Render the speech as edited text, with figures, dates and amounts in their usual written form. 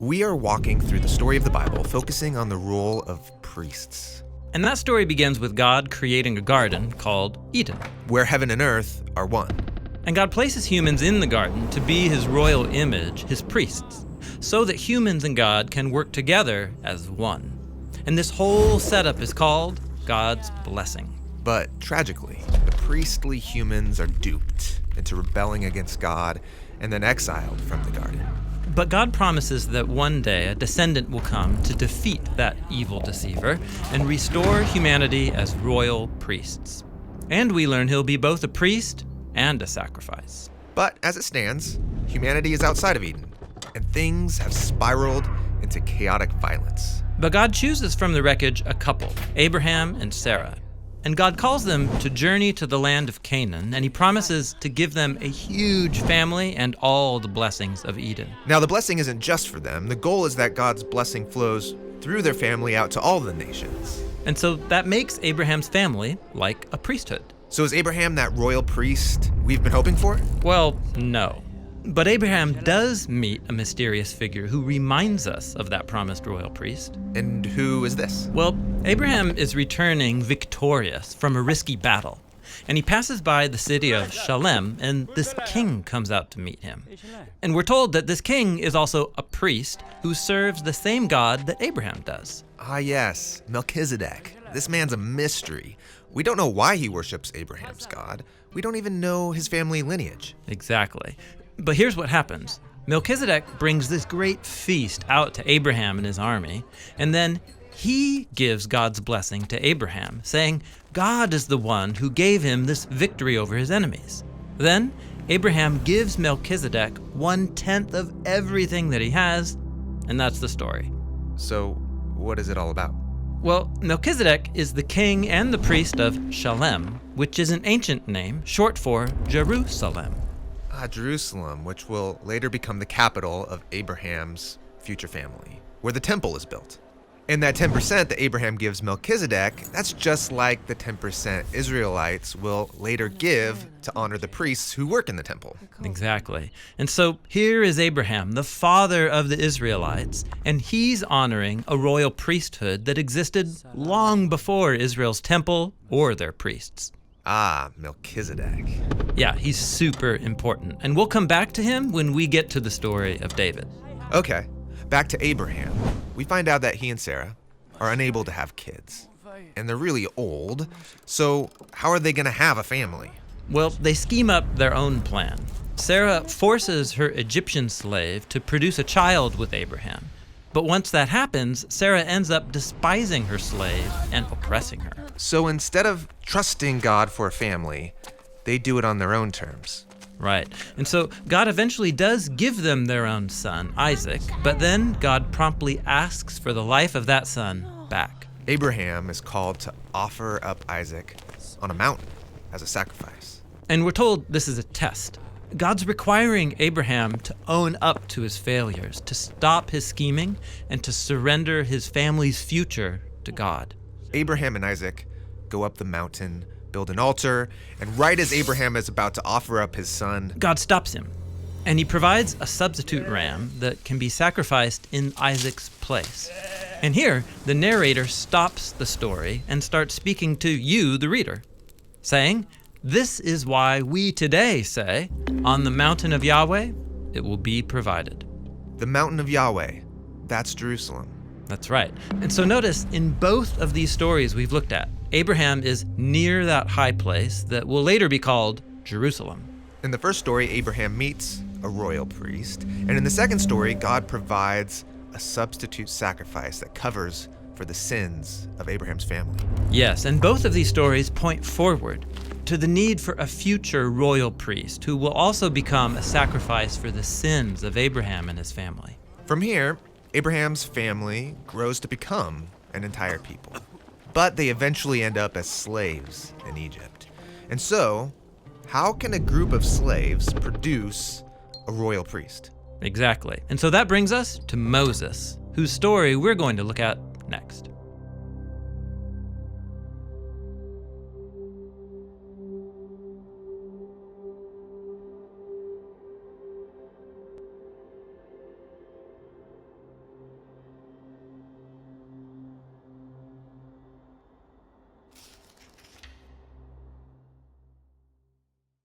We are walking through the story of the Bible, focusing on the role of priests, And that story begins with God creating a garden called Eden. where heaven and earth are one. And God places humans in the garden to be his royal image, his priests, so that humans and God can work together as one. And this whole setup is called God's blessing. But tragically, the priestly humans are duped into rebelling against God and then exiled from the garden. But God promises that one day a descendant will come to defeat that evil deceiver and restore humanity as royal priests. And we learn he'll be both a priest and a sacrifice. But as it stands, humanity is outside of Eden, and things have spiraled into chaotic violence. But God chooses from the wreckage a couple, Abraham and Sarah. And God calls them to journey to the land of Canaan, and he promises to give them a huge family and all the blessings of Eden. Now, the blessing isn't just for them. The goal is that God's blessing flows through their family out to all the nations. And so that makes Abraham's family like a priesthood. So is Abraham that royal priest we've been hoping for? Well, no. But Abraham does meet a mysterious figure who reminds us of that promised royal priest. And who is this? Well, Abraham is returning victorious from a risky battle, and he passes by the city of Shalem, and this king comes out to meet him. And we're told that this king is also a priest who serves the same God that Abraham does. Ah, yes, Melchizedek. This man's a mystery. We don't know why he worships Abraham's God. We don't even know his family lineage. Exactly. But here's what happens. Melchizedek brings this great feast out to Abraham and his army, and then he gives God's blessing to Abraham, saying God is the one who gave him this victory over his enemies. Then Abraham gives Melchizedek 1/10 of everything that he has, and that's the story. So, what is it all about? Well, Melchizedek is the king and the priest of Shalem, which is an ancient name short for Jerusalem. Jerusalem, which will later become the capital of Abraham's future family, where the temple is built. And that 10% that Abraham gives Melchizedek, that's just like the 10% Israelites will later give to honor the priests who work in the temple. Exactly. And so here is Abraham, the father of the Israelites, and he's honoring a royal priesthood that existed long before Israel's temple or their priests. Ah, Melchizedek. Yeah, he's super important, and we'll come back to him when we get to the story of David. Okay, back to Abraham. We find out that he and Sarah are unable to have kids, and they're really old, so how are they going to have a family? Well, they scheme up their own plan. Sarah forces her Egyptian slave to produce a child with Abraham. But once that happens, Sarah ends up despising her slave and oppressing her. So instead of trusting God for a family, they do it on their own terms. Right. And so God eventually does give them their own son, Isaac, but then God promptly asks for the life of that son back. Abraham is called to offer up Isaac on a mountain as a sacrifice. And we're told this is a test. God's requiring Abraham to own up to his failures, to stop his scheming, and to surrender his family's future to God. Abraham and Isaac go up the mountain, build an altar, and right as Abraham is about to offer up his son, God stops him, and he provides a substitute ram that can be sacrificed in Isaac's place. And here, the narrator stops the story and starts speaking to you, the reader, saying, "This is why we today say, on the mountain of Yahweh, it will be provided." the mountain of Yahweh, that's Jerusalem. That's right. And so notice, in both of these stories we've looked at, Abraham is near that high place that will later be called Jerusalem. In the first story, Abraham meets a royal priest, and in the second story, God provides a substitute sacrifice that covers for the sins of Abraham's family. Yes, and both of these stories point forward to the need for a future royal priest who will also become a sacrifice for the sins of Abraham and his family. From here, Abraham's family grows to become an entire people, but they eventually end up as slaves in Egypt. And so, how can a group of slaves produce a royal priest? Exactly. And so that brings us to Moses, whose story we're going to look at next.